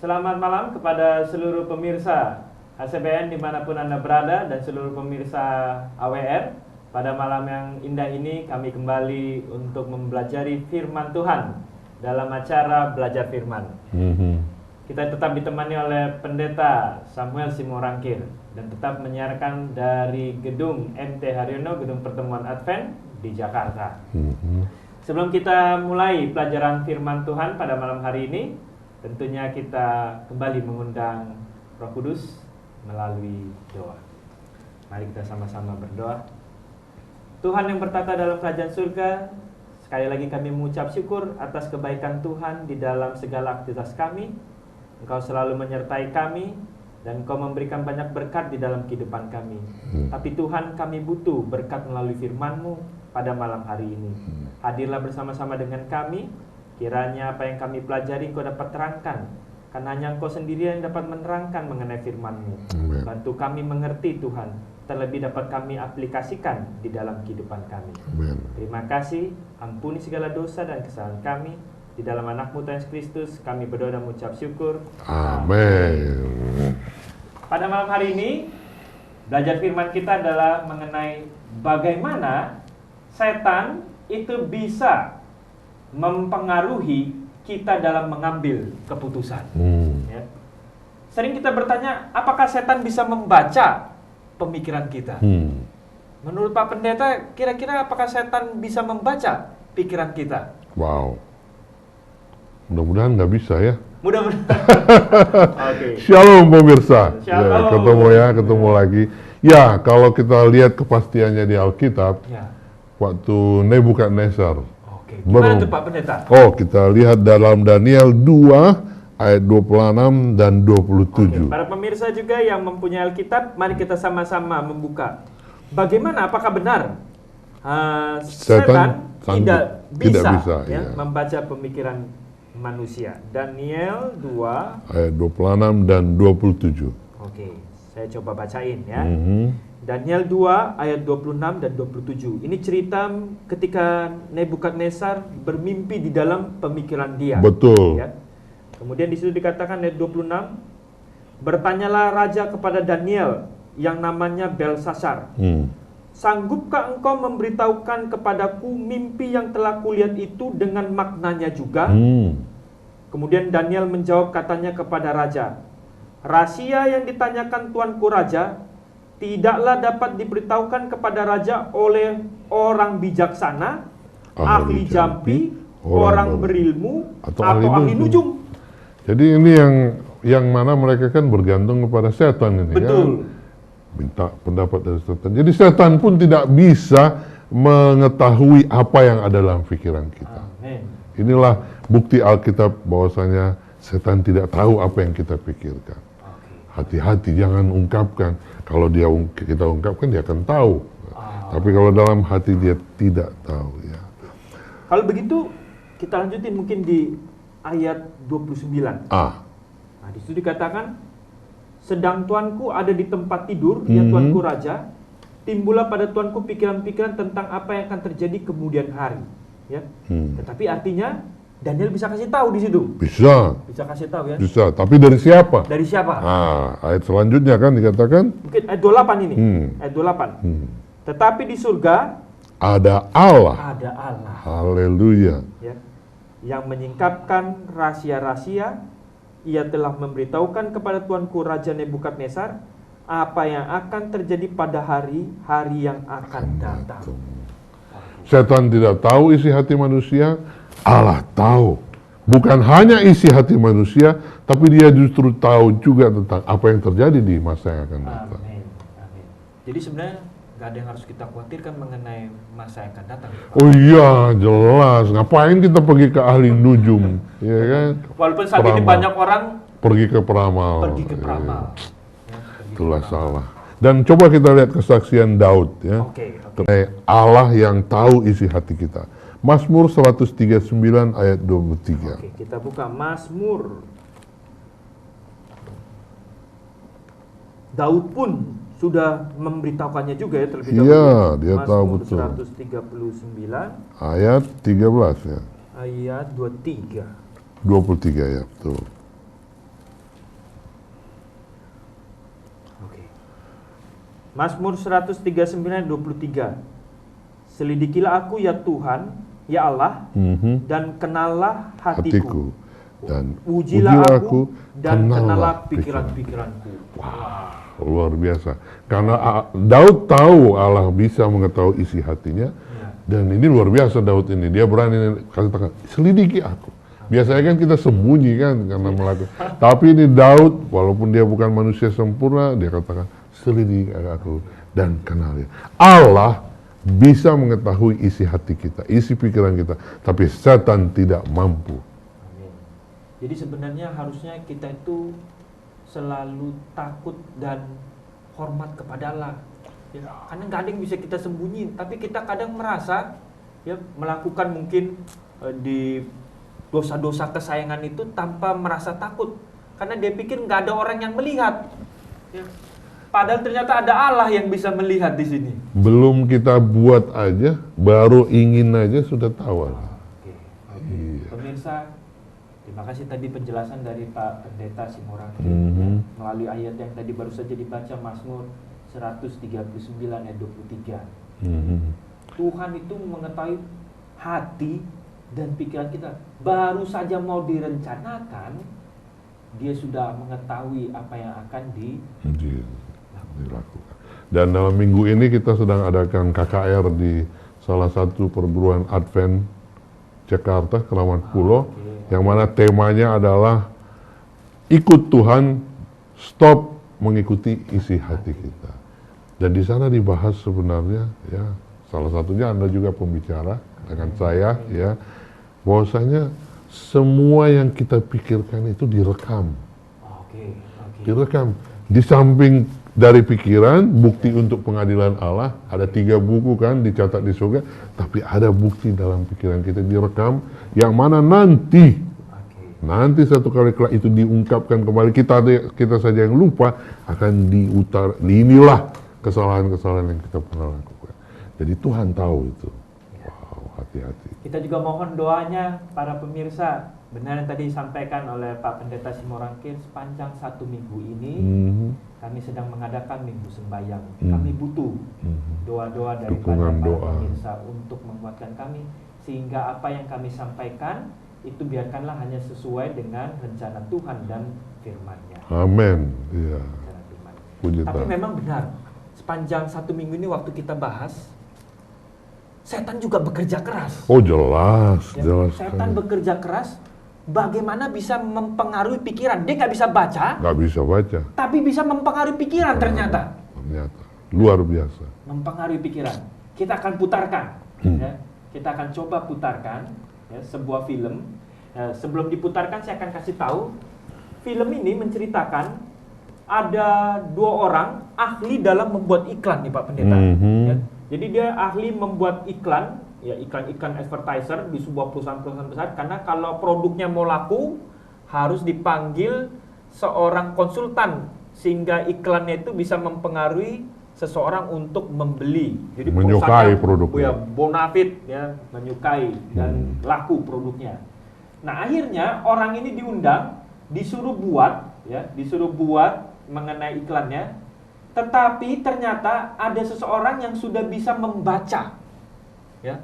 Selamat malam kepada seluruh pemirsa HCBN dimanapun Anda berada dan seluruh pemirsa AWR. Pada malam yang indah ini kami kembali untuk mempelajari firman Tuhan dalam acara Belajar Firman. Kita tetap ditemani oleh Pendeta Samuel Simorangkir dan tetap menyiarkan dari gedung MT Haryono, Gedung Pertemuan Advent di Jakarta. Sebelum kita mulai pelajaran firman Tuhan pada malam hari ini, tentunya kita kembali mengundang Roh Kudus melalui doa. Mari kita sama-sama berdoa. Tuhan yang bertata dalam kerajaan surga, sekali lagi kami mengucap syukur atas kebaikan Tuhan di dalam segala aktivitas kami. Engkau selalu menyertai kami dan Engkau memberikan banyak berkat di dalam kehidupan kami. Tapi Tuhan, kami butuh berkat melalui firman-Mu pada malam hari ini. Hadirlah bersama-sama dengan kami. Kiranya apa yang kami pelajari Engkau dapat terangkan, karena hanya Engkau sendiri yang dapat menerangkan mengenai firman-Mu. Bantu kami mengerti Tuhan, terlebih dapat kami aplikasikan di dalam kehidupan kami. Terima kasih, ampuni segala dosa dan kesalahan kami. Di dalam anak-Mu Tuhan Yesus Kristus kami berdoa dan mengucap syukur. Amin. Pada malam hari ini belajar firman kita adalah mengenai bagaimana setan itu bisa mempengaruhi kita dalam mengambil keputusan. Ya. Sering kita bertanya, apakah setan bisa membaca pemikiran kita? Menurut Pak Pendeta, kira-kira apakah setan bisa membaca pikiran kita? Wow. Mudah-mudahan nggak bisa ya. Mudah-mudahan. Okay. Shalom pemirsa. Shalom. Ketemu lagi. Ya, kalau kita lihat kepastiannya di Alkitab, waktu Nebukadnezar. Gimana tuh Pak Pendeta? Kita lihat dalam Daniel 2 ayat 26 dan 27. Para pemirsa juga yang mempunyai Alkitab, mari kita sama-sama membuka. Bagaimana, apakah benar setan tidak bisa membaca pemikiran manusia? Daniel 2 ayat 26 dan 27. Oke, saya coba bacain ya. Daniel 2 ayat 26 dan 27. Ini cerita ketika Nebukadnezar bermimpi di dalam pemikiran dia. Betul. Ya. Kemudian di situ dikatakan ayat 26, bertanyalah raja kepada Daniel yang namanya Belsasar. Sanggupkah engkau memberitahukan kepadaku mimpi yang telah kulihat itu dengan maknanya juga? Kemudian Daniel menjawab, katanya kepada raja, rahasia yang ditanyakan tuanku raja tidaklah dapat diberitahukan kepada raja oleh orang bijaksana, ahli jampi, orang berilmu, atau ahli nujum. Jadi ini yang mana mereka kan bergantung kepada setan ini. Betul. Kan? Minta pendapat dari setan. Jadi setan pun tidak bisa mengetahui apa yang ada dalam pikiran kita. Amen. Inilah bukti Alkitab bahwasanya setan tidak tahu apa yang kita pikirkan. Hati-hati, jangan ungkapkan. Kalau kita ungkapkan, dia akan tahu. Tapi kalau dalam hati dia tidak tahu. Ya. Kalau begitu, kita lanjutin mungkin di ayat 29. Nah, di situ dikatakan, sedang tuanku ada di tempat tidur, ya tuanku raja, timbullah pada tuanku pikiran-pikiran tentang apa yang akan terjadi kemudian hari. Ya. Tetapi artinya, Daniel bisa kasih tahu di situ. Bisa kasih tahu ya. Bisa, tapi dari siapa? Dari siapa? Ayat selanjutnya kan dikatakan. Mungkin ayat 28 ini. Ayat 28. Tetapi di surga ada Allah. Ada Allah. Haleluya. Ya. Yang menyingkapkan rahasia-rahasia, ia telah memberitahukan kepada tuanku Raja Nebukadnezar apa yang akan terjadi pada hari-hari yang akan datang. Setan tidak tahu isi hati manusia. Allah tahu, bukan hanya isi hati manusia, tapi dia justru tahu juga tentang apa yang terjadi di masa yang akan datang. Amin. Jadi sebenarnya nggak ada yang harus kita khawatirkan mengenai masa yang akan datang. Oh iya, jelas. Ngapain kita pergi ke ahli nujum, ya kan? Walaupun saat ini banyak orang pergi ke peramal. Itulah salah. Dan coba kita lihat kesaksian Daud, ya. Allah yang tahu isi hati kita. Mazmur 139 ayat 23. Kita buka Mazmur. Daud pun sudah memberitahukannya juga ya terlebih dahulu. Iya, dia tahu betul. 139 ayat 13 ya. Ayat 23. 23 ya, betul. Mazmur 139:23. Selidikilah aku ya Tuhan, ya Allah, dan kenallah hatiku. Dan Ujilah aku dan kenallah pikiran-pikiranku. Wow, luar biasa. Karena Daud tahu Allah bisa mengetahui isi hatinya. Dan ini luar biasa Daud ini. Dia berani katakan, selidiki aku. Biasanya kan kita sembunyi kan karena melakukan. Tapi ini Daud, walaupun dia bukan manusia sempurna, dia katakan, selidiki aku dan kenalnya. Allah bisa mengetahui isi hati kita, isi pikiran kita. Tapi setan tidak mampu. Amin. Jadi sebenarnya harusnya kita itu selalu takut dan hormat kepada Allah. Ya, karena nggak ada yang bisa kita sembunyi, tapi kita kadang merasa ya melakukan mungkin di dosa-dosa kesayangan itu tanpa merasa takut, karena dia pikir nggak ada orang yang melihat. Ya. Padahal ternyata ada Allah yang bisa melihat di sini. Belum kita buat aja, baru ingin aja sudah tahu Allah. Oke. Iya. Pemirsa, terima kasih tadi penjelasan dari Pak Pendeta Simorangkir ya, melalui ayat yang tadi baru saja dibaca, Mazmur 139 ayat 23. Tuhan itu mengetahui hati dan pikiran kita. Baru saja mau direncanakan, dia sudah mengetahui apa yang akan dilakukan. Dan dalam minggu ini kita sedang adakan KKR di salah satu perguruan Advent Jakarta, Keramat Pulo, yang mana temanya adalah ikut Tuhan, stop mengikuti isi hati kita. Dan di sana dibahas sebenarnya ya, salah satunya Anda juga pembicara dengan saya ya, bahwasanya semua yang kita pikirkan itu direkam. Direkam. Di samping dari pikiran, bukti untuk pengadilan Allah, ada 3 buku kan dicatat di surga, tapi ada bukti dalam pikiran kita direkam, yang mana nanti satu kali kelak itu diungkapkan kembali, kita saja yang lupa, akan inilah kesalahan-kesalahan yang kita pernah lakukan. Jadi Tuhan tahu itu. Wow, hati-hati. Kita juga mohon doanya para pemirsa. Benar yang tadi disampaikan oleh Pak Pendeta Simorangkir, sepanjang 1 minggu ini kami sedang mengadakan minggu sembahyang. Kami butuh doa-doa dari para pemirsa untuk menguatkan kami, sehingga apa yang kami sampaikan itu biarkanlah hanya sesuai dengan rencana Tuhan dan firman-Nya. Amin. Iya. Tapi memang benar, sepanjang 1 minggu ini waktu kita bahas, setan juga bekerja keras. Oh jelas, ya, jelas. Setan bekerja keras, bagaimana bisa mempengaruhi pikiran? Dia nggak bisa baca. Nggak bisa baca. Tapi bisa mempengaruhi pikiran ternyata. Ternyata, luar biasa. Mempengaruhi pikiran. Kita akan putarkan, ya. Kita akan coba putarkan ya, sebuah film. Sebelum diputarkan saya akan kasih tahu, film ini menceritakan ada 2 orang ahli dalam membuat iklan nih Pak Pendeta. Ya. Jadi dia ahli membuat iklan, ya iklan-iklan advertiser di sebuah perusahaan-perusahaan besar. Karena kalau produknya mau laku, harus dipanggil seorang konsultan sehingga iklannya itu bisa mempengaruhi seseorang untuk membeli. Jadi menyukai produknya. Ya, bonafit ya, menyukai dan laku produknya. Nah akhirnya orang ini diundang, disuruh buat mengenai iklannya, tetapi ternyata ada seseorang yang sudah bisa membaca, ya,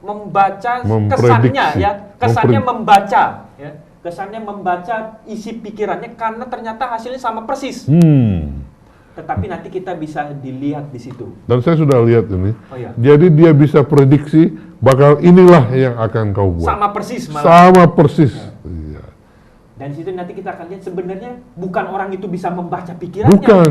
membaca kesannya, ya, kesannya membaca, ya, kesannya membaca isi pikirannya karena ternyata hasilnya sama persis. Tetapi nanti kita bisa dilihat di situ. Dan saya sudah lihat ini. Oh, iya. Jadi dia bisa prediksi bakal inilah yang akan kau buat. Sama persis malah. Sama persis. Iya. Dan situ nanti kita akan lihat sebenarnya bukan orang itu bisa membaca pikirannya. Bukan,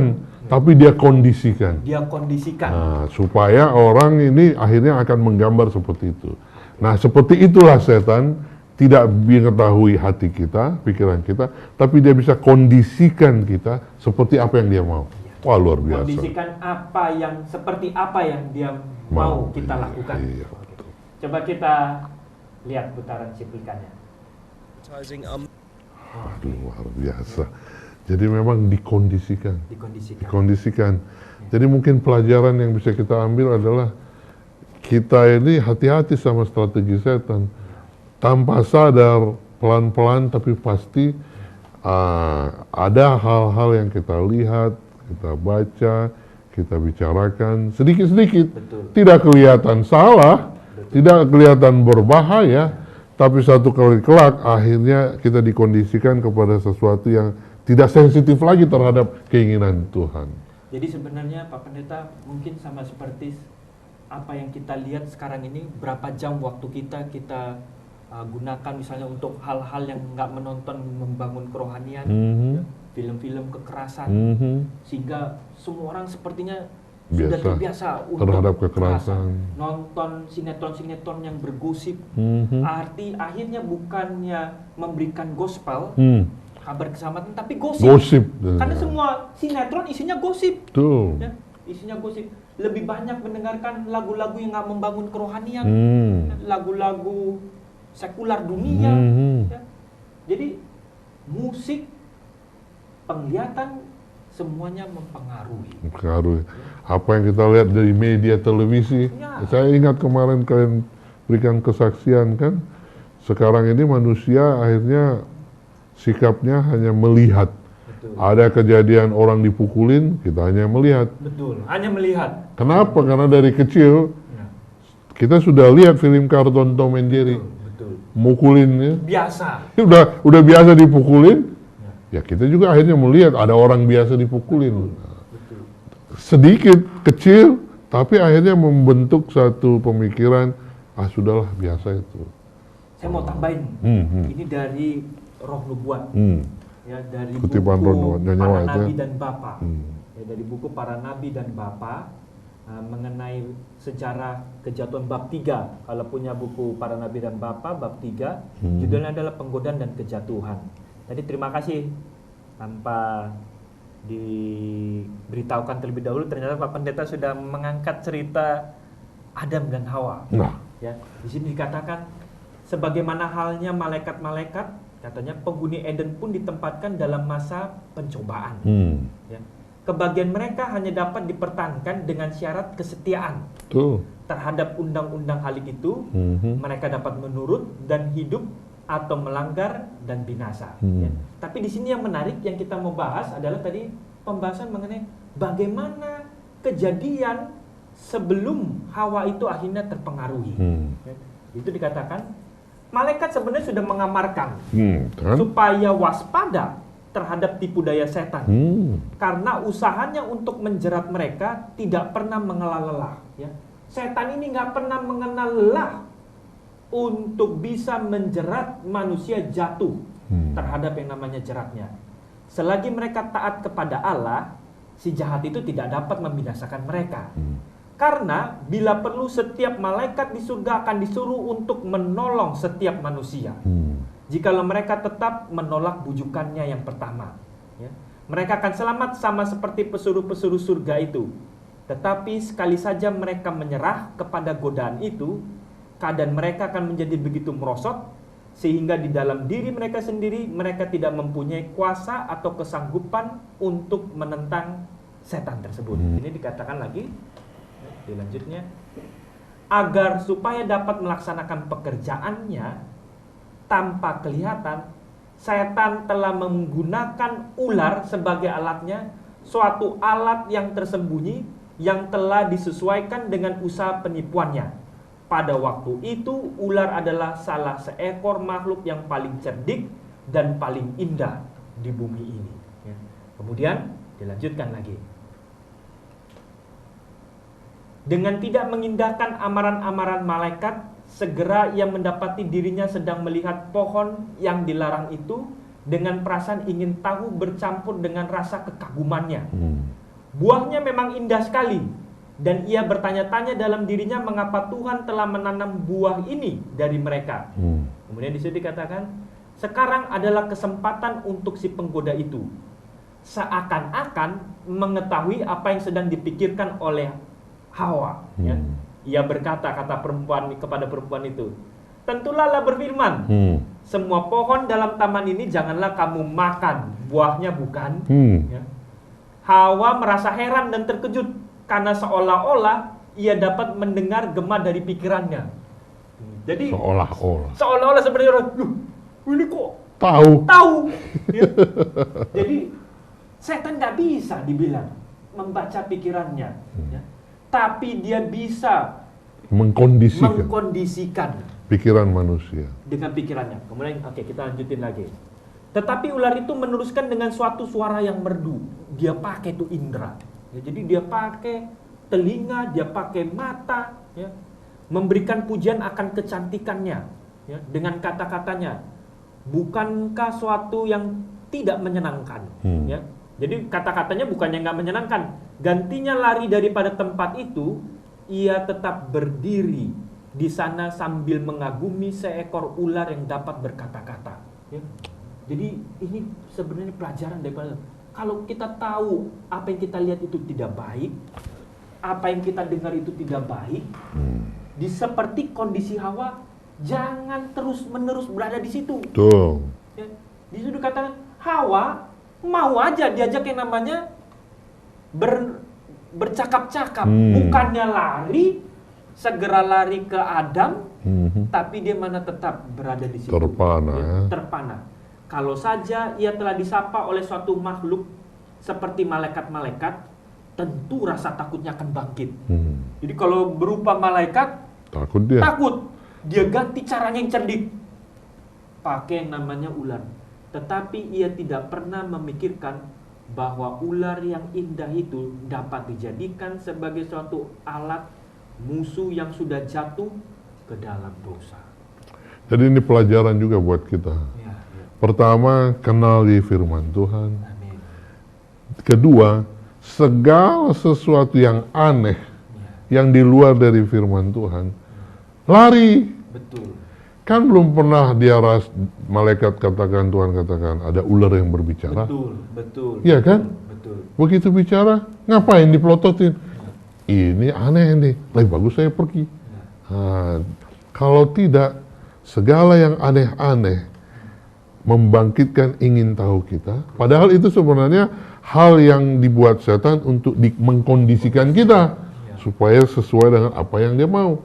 tapi dia kondisikan. Dia kondisikan. Nah, supaya orang ini akhirnya akan menggambar seperti itu. Nah, seperti itulah setan tidak mengetahui hati kita, pikiran kita, tapi dia bisa kondisikan kita seperti apa yang dia mau. Wah, luar biasa. Kondisikan seperti apa yang dia mau kita lakukan. Iya. Coba kita lihat putaran cuplikannya. Aduh, luar biasa. Jadi memang dikondisikan. Jadi mungkin pelajaran yang bisa kita ambil adalah kita ini hati-hati sama strategi setan. Tanpa sadar, pelan-pelan tapi pasti ada hal-hal yang kita lihat, kita baca, kita bicarakan sedikit-sedikit. Betul. Tidak kelihatan salah, tidak kelihatan berbahaya, tapi satu kali kelak akhirnya kita dikondisikan kepada sesuatu yang tidak sensitif lagi terhadap keinginan Tuhan. Jadi sebenarnya Pak Pendeta mungkin sama seperti apa yang kita lihat sekarang ini, berapa jam waktu kita gunakan misalnya untuk hal-hal yang nggak menonton membangun kerohanian, ya, film-film kekerasan, sehingga semua orang sepertinya sudah terbiasa terhadap untuk kekerasan, nonton sinetron-sinetron yang bergosip. Akhirnya bukannya memberikan gospel, kabar keselamatan, tapi gosip. Karena semua sinetron isinya gosip. Tuh. Ya, isinya gosip. Lebih banyak mendengarkan lagu-lagu yang nggak membangun kerohanian, lagu-lagu sekular dunia. Ya. Jadi musik, penglihatan, semuanya mempengaruhi. Apa yang kita lihat dari media televisi, saya ingat kemarin kalian berikan kesaksian kan, sekarang ini manusia akhirnya sikapnya hanya melihat. Betul. Ada kejadian orang dipukulin, kita hanya melihat. Betul, hanya melihat. Kenapa? Karena dari kecil kita sudah lihat film kartun Tom and Jerry. Betul. Mukulinnya. Biasa. Udah biasa dipukulin. Ya kita juga akhirnya melihat ada orang biasa dipukulin. Betul. Sedikit, kecil, tapi akhirnya membentuk satu pemikiran, sudahlah biasa itu. Saya mau tambahin, ini dari Roh Nubuat, ya, dari Kutipan buku Nyonya Para White, Nabi ya. dan Bapa, ya, dari buku Para Nabi dan Bapa, mengenai sejarah kejatuhan bab 3. Kalau punya buku Para Nabi dan Bapa bab 3, judulnya adalah Penggodaan dan Kejatuhan. Jadi terima kasih, tanpa diberitahukan terlebih dahulu, ternyata Pak Pendeta sudah mengangkat cerita Adam dan Hawa. Ya, di sini dikatakan sebagaimana halnya malaikat-malaikat, katanya penghuni Eden pun ditempatkan dalam masa pencobaan. Ya. Kebagian mereka hanya dapat dipertahankan dengan syarat kesetiaan terhadap undang-undang halik itu. Mereka dapat menurut dan hidup atau melanggar dan binasa. Ya. Tapi di sini yang menarik yang kita mau bahas adalah tadi pembahasan mengenai bagaimana kejadian sebelum Hawa itu akhirnya terpengaruhi. Ya. Itu dikatakan malaikat sebenarnya sudah mengamarkan supaya waspada terhadap tipu daya setan. Karena usahanya untuk menjerat mereka tidak pernah mengenal lelah. Ya. Setan ini nggak pernah mengenal lelah untuk bisa menjerat manusia jatuh terhadap yang namanya jeratnya. Selagi mereka taat kepada Allah, si jahat itu tidak dapat membinasakan mereka. Karena bila perlu setiap malaikat di surga akan disuruh untuk menolong setiap manusia. Jikalau mereka tetap menolak bujukannya yang pertama, ya, mereka akan selamat sama seperti pesuruh-pesuruh surga itu. Tetapi sekali saja mereka menyerah kepada godaan itu, keadaan mereka akan menjadi begitu merosot, sehingga di dalam diri mereka sendiri mereka tidak mempunyai kuasa atau kesanggupan untuk menentang setan tersebut. Ini dikatakan lagi, dilanjutnya, agar supaya dapat melaksanakan pekerjaannya tanpa kelihatan, setan telah menggunakan ular sebagai alatnya, suatu alat yang tersembunyi yang telah disesuaikan dengan usaha penipuannya. Pada waktu itu, ular adalah salah seekor makhluk yang paling cerdik dan paling indah di bumi ini. Ya. Kemudian dilanjutkan lagi. Dengan tidak mengindahkan amaran-amaran malaikat, segera ia mendapati dirinya sedang melihat pohon yang dilarang itu dengan perasaan ingin tahu bercampur dengan rasa kekagumannya. Buahnya memang indah sekali. Dan ia bertanya-tanya dalam dirinya mengapa Tuhan telah menanam buah ini dari mereka. Kemudian di situ dikatakan, sekarang adalah kesempatan untuk si penggoda itu seakan-akan mengetahui apa yang sedang dipikirkan oleh Hawa. Ya. Ia berkata, kata perempuan kepada perempuan itu, tentulah Allah berfirman, semua pohon dalam taman ini janganlah kamu makan, buahnya bukan. Ya. Hawa merasa heran dan terkejut karena seolah-olah ia dapat mendengar gema dari pikirannya. Jadi seolah-olah sebenarnya, ini kok tahu. Ya. Jadi Setan nggak bisa dibilang membaca pikirannya, ya. Tapi dia bisa mengkondisikan pikiran manusia dengan pikirannya. Kemudian oke, kita lanjutin lagi. Tetapi ular itu meneruskan dengan suatu suara yang merdu. Dia pakai tuh indera. Ya, jadi dia pakai telinga, dia pakai mata, ya, memberikan pujian akan kecantikannya, ya, dengan kata-katanya. Bukankah suatu yang tidak menyenangkan? Ya? Jadi kata-katanya bukannya nggak menyenangkan. Gantinya lari daripada tempat itu, ia tetap berdiri di sana sambil mengagumi seekor ular yang dapat berkata-kata. Ya. Jadi ini sebenarnya pelajaran daripada kalau kita tahu apa yang kita lihat itu tidak baik, apa yang kita dengar itu tidak baik, di seperti kondisi Hawa, jangan terus-menerus berada di situ. Tuh. Ya. Di situ dikatakan Hawa mau aja diajak yang namanya bercakap-cakap, bukannya lari, segera lari ke Adam, tapi dia mana tetap berada di situ. Terpana. Ya, terpana. Kalau saja ia telah disapa oleh suatu makhluk seperti malaikat-malaikat, tentu rasa takutnya akan bangkit. Jadi kalau berupa malaikat, takut. Dia ganti caranya yang cerdik, pakai yang namanya ular. Tetapi ia tidak pernah memikirkan bahwa ular yang indah itu dapat dijadikan sebagai suatu alat musuh yang sudah jatuh ke dalam dosa. Jadi ini pelajaran juga buat kita. Ya. Pertama, kenali firman Tuhan. Amin. Kedua, segala sesuatu yang aneh, yang di luar dari firman Tuhan, lari. Betul. Kan belum pernah malaikat katakan, Tuhan katakan, ada ular yang berbicara. Betul. Iya kan? Betul. Begitu bicara, ngapain dipelototin? Ini aneh nih, lebih bagus saya pergi. Nah, kalau tidak, segala yang aneh-aneh membangkitkan ingin tahu kita. Padahal itu sebenarnya hal yang dibuat setan untuk mengkondisikan kita. Supaya sesuai dengan apa yang dia mau.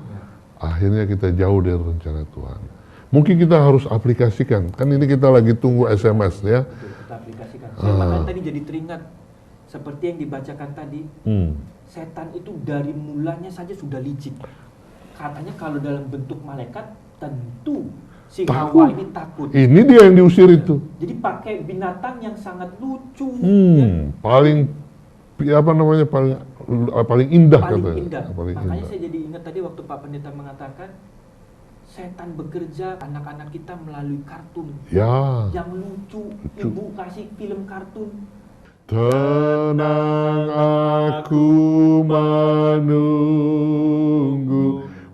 Akhirnya kita jauh dari rencana Tuhan. Mungkin kita harus aplikasikan. Kan ini kita lagi tunggu SMS ya. Betul, kita aplikasikan. Saya makanya tadi jadi teringat seperti yang dibacakan tadi. Setan itu dari mulanya saja sudah licik. Katanya kalau dalam bentuk malaikat tentu si Hawa ini takut. Ini dia yang diusir itu. Jadi pakai binatang yang sangat lucu. Paling paling indah katanya. Indah. Paling Makanya indah. saya jadi ingat tadi waktu Pak Pendeta mengatakan setan bekerja anak-anak kita melalui kartun. Ya. Yang lucu. Ibu kasih film kartun. Tenang aku menunggu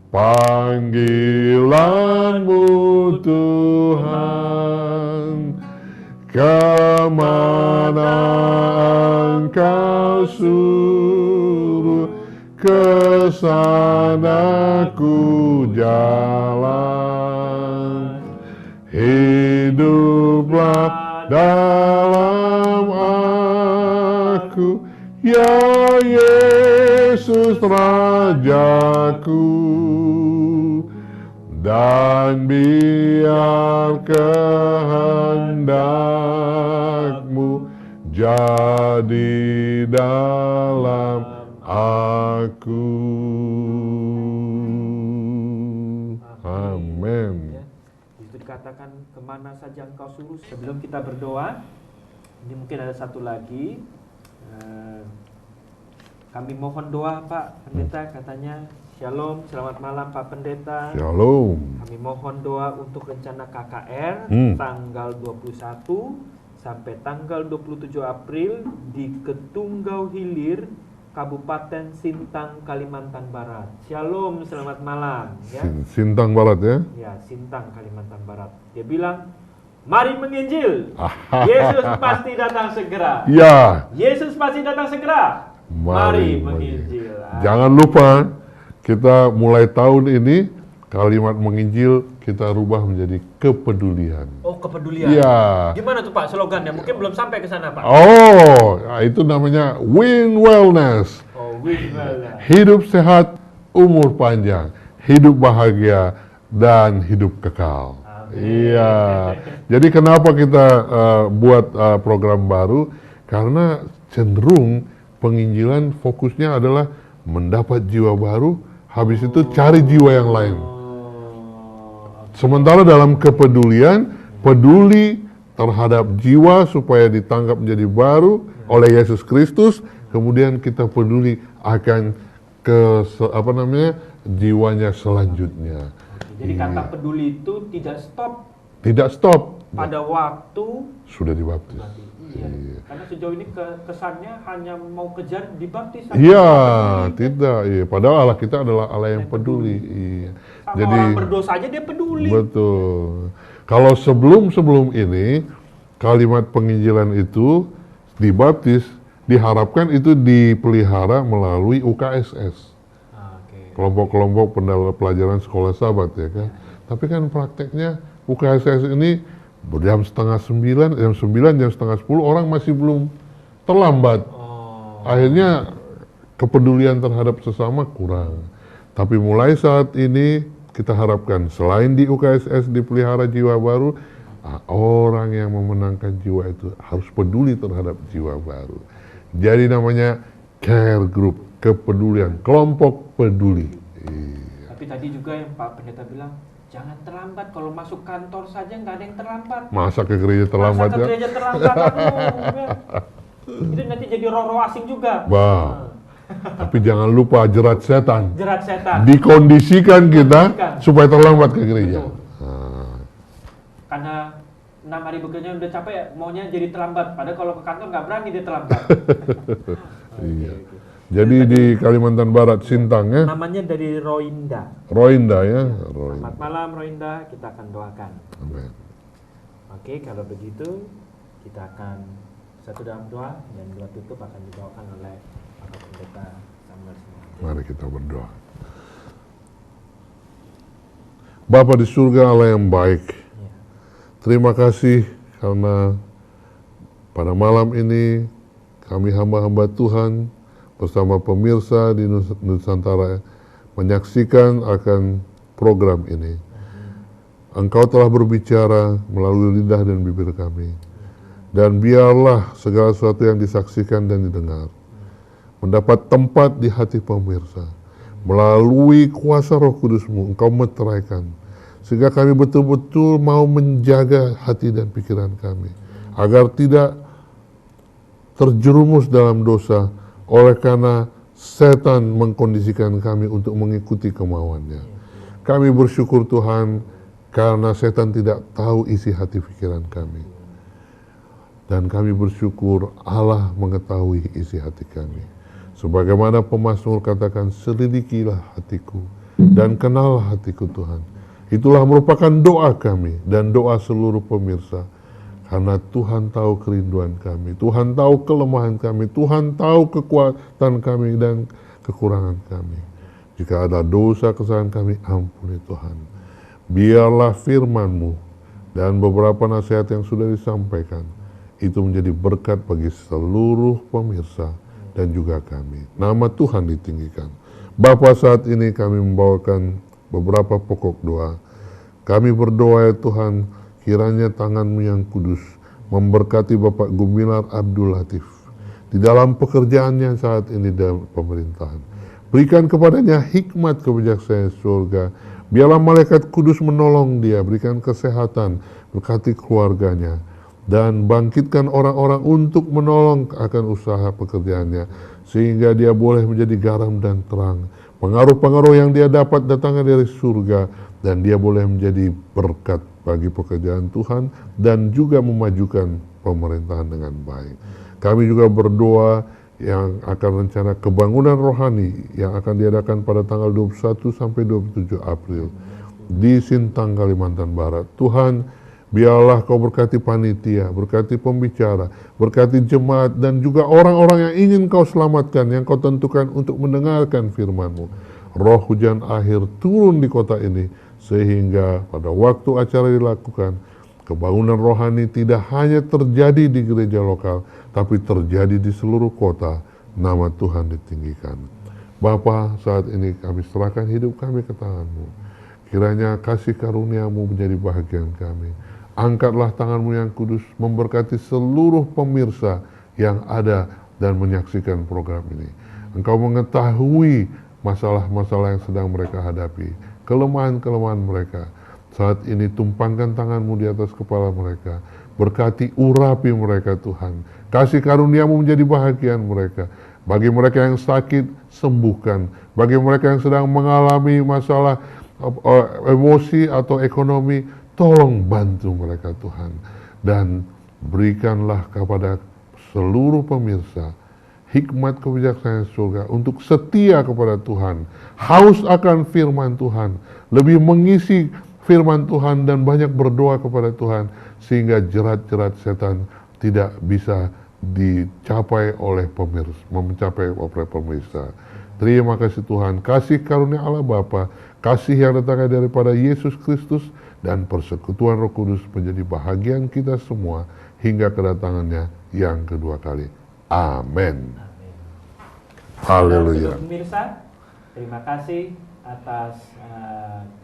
panggilanmu Tuhan, kemana Engkau suruh, kesana ku jalan. Hiduplah dalam aku, ya Yesus Rajaku, dan biar kehendakmu jadi dalam aku. Amin. Ya, itu dikatakan kemana saja engkau suruh. Sebelum kita berdoa, ini mungkin ada satu lagi. Kami mohon doa Pak Pendeta, katanya Shalom, selamat malam Pak Pendeta. Shalom. Kami mohon doa untuk rencana KKR tanggal 21 sampai tanggal 27 April di Ketunggau Hilir, Kabupaten Sintang, Kalimantan Barat. Shalom, selamat malam. Ya. Sintang Barat ya? Ya, Sintang, Kalimantan Barat. Dia bilang, mari menginjil. Yesus pasti datang segera. Ya. Yesus pasti datang segera. Mari menginjil. Jangan lupa, kita mulai tahun ini kalimat menginjil kita rubah menjadi kepedulian. Oh, kepedulian. Iya. Gimana tuh Pak slogannya? Mungkin belum sampai ke sana Pak. Oh, nah itu namanya Win Wellness. Oh, Win Wellness. Hidup sehat, umur panjang, hidup bahagia, dan hidup kekal. Amin. Iya. Jadi kenapa kita buat program baru? Karena cenderung penginjilan fokusnya adalah mendapat jiwa baru, habis itu cari jiwa yang lain. Sementara dalam kepedulian, peduli terhadap jiwa supaya ditangkap menjadi baru oleh Yesus Kristus, kemudian kita peduli akan jiwanya selanjutnya. Jadi kata peduli itu tidak stop. Tidak stop. Pada waktu sudah dibaptis. Iya. Karena sejauh ini kesannya hanya mau kejar dibaptis. Iya, tidak. Iya. Padahal Allah kita adalah Allah yang peduli. Iya. Sama jadi orang berdosa aja dia peduli. Betul. Kalau sebelum ini kalimat penginjilan itu dibaptis, diharapkan itu dipelihara melalui UKSS. Kelompok-kelompok pelajaran sekolah sahabat ya kan. Tapi kan prakteknya UKSS ini jam setengah 9, jam 9, jam setengah 10 orang masih belum terlambat. Akhirnya kepedulian terhadap sesama kurang. Tapi mulai saat ini kita harapkan selain di UKSS dipelihara jiwa baru, orang yang memenangkan jiwa itu harus peduli terhadap jiwa baru. Jadi namanya care group, kepedulian, kelompok peduli. Tapi tadi juga yang Pak Pendeta bilang, jangan terlambat, kalau masuk kantor saja nggak ada yang terlambat. Masa ke gereja terlambat? Masa ke gereja terlambat, itu nanti jadi roh-roh asing juga. Tapi jangan lupa jerat setan. Jerat setan. Dikondisikan kita supaya terlambat ke gereja. Karena 6 hari bekerja udah capek ya, maunya jadi terlambat. Padahal kalau ke kantor nggak berani dia terlambat. Iya. Jadi di Kalimantan Barat, Sintang ya. Namanya dari Roinda. Roinda ya. Selamat malam Roinda, kita akan doakan. Amin. Oke, kalau begitu kita akan satu dalam doa dan doa tutup akan dibawakan oleh Bapak Pendeta Samuel Simanjuntak. Mari kita berdoa. Bapa di surga, Allah yang baik. Terima kasih karena pada malam ini kami hamba-hamba Tuhan bersama pemirsa di Nusantara menyaksikan akan program ini. Engkau telah berbicara melalui lidah dan bibir kami. Dan biarlah segala sesuatu yang disaksikan dan didengar mendapat tempat di hati pemirsa. Melalui kuasa Roh Kudus-Mu, Engkau meteraikan. Sehingga kami betul-betul mau menjaga hati dan pikiran kami. Agar tidak terjerumus dalam dosa oleh karena setan mengkondisikan kami untuk mengikuti kemauannya. Kami bersyukur Tuhan karena setan tidak tahu isi hati pikiran kami. Dan kami bersyukur Allah mengetahui isi hati kami. Sebagaimana pemazmur katakan, selidikilah hatiku dan kenallah hatiku Tuhan. Itulah merupakan doa kami dan doa seluruh pemirsa. Karena Tuhan tahu kerinduan kami, Tuhan tahu kelemahan kami, Tuhan tahu kekuatan kami dan kekurangan kami. Jika ada dosa kesalahan kami, ampuni Tuhan. Biarlah firman-Mu dan beberapa nasihat yang sudah disampaikan, itu menjadi berkat bagi seluruh pemirsa dan juga kami. Nama Tuhan ditinggikan. Bapa, saat ini kami membawakan beberapa pokok doa. Kami berdoa ya Tuhan, kiranya tangan-Mu yang kudus memberkati Bapak Gumilar Abdul Latif di dalam pekerjaannya saat ini dalam pemerintahan. Berikan kepadanya hikmat kebijaksanaan surga. Biarlah malaikat kudus menolong dia, berikan kesehatan, berkati keluarganya, dan bangkitkan orang-orang untuk menolong akan usaha pekerjaannya, sehingga dia boleh menjadi garam dan terang. Pengaruh-pengaruh yang dia dapat datangnya dari surga, dan dia boleh menjadi berkat bagi pekerjaan Tuhan dan juga memajukan pemerintahan dengan baik. Kami juga berdoa yang akan rencana kebangunan rohani yang akan diadakan pada tanggal 21 sampai 27 April di Sintang, Kalimantan Barat. Tuhan, biarlah Kau berkati panitia, berkati pembicara, berkati jemaat dan juga orang-orang yang ingin Kau selamatkan, yang Kau tentukan untuk mendengarkan firman-Mu. Roh hujan akhir turun di kota ini, sehingga pada waktu acara dilakukan, kebangunan rohani tidak hanya terjadi di gereja lokal, tapi terjadi di seluruh kota. Nama Tuhan ditinggikan. Bapa, saat ini kami serahkan hidup kami ke tangan-Mu. Kiranya kasih karunia-Mu menjadi bahagian kami. Angkatlah tangan-Mu yang kudus, memberkati seluruh pemirsa yang ada dan menyaksikan program ini. Engkau mengetahui masalah-masalah yang sedang mereka hadapi, kelemahan-kelemahan mereka. Saat ini tumpangkan tangan-Mu di atas kepala mereka. Berkati, urapi mereka Tuhan. Kasih karunia-Mu menjadi bahagian mereka. Bagi mereka yang sakit, sembuhkan. Bagi mereka yang sedang mengalami masalah emosi atau ekonomi, tolong bantu mereka Tuhan. Dan berikanlah kepada seluruh pemirsa hikmat kebijaksanaan surga untuk setia kepada Tuhan, haus akan firman Tuhan, lebih mengisi firman Tuhan dan banyak berdoa kepada Tuhan, sehingga jerat-jerat setan tidak bisa dicapai oleh pemirsa. Terima kasih Tuhan, kasih karunia Allah Bapa, kasih yang datangnya daripada Yesus Kristus, dan persekutuan Roh Kudus menjadi bahagian kita semua hingga kedatangannya yang kedua kali. Amin. Haleluya. Pemirsa, terima kasih atas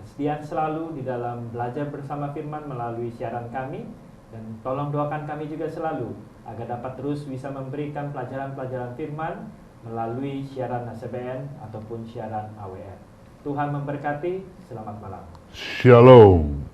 kesediaan selalu di dalam belajar bersama firman melalui siaran kami, dan tolong doakan kami juga selalu agar dapat terus bisa memberikan pelajaran-pelajaran firman melalui siaran ACBN ataupun siaran AWR. Tuhan memberkati, selamat malam. Shalom.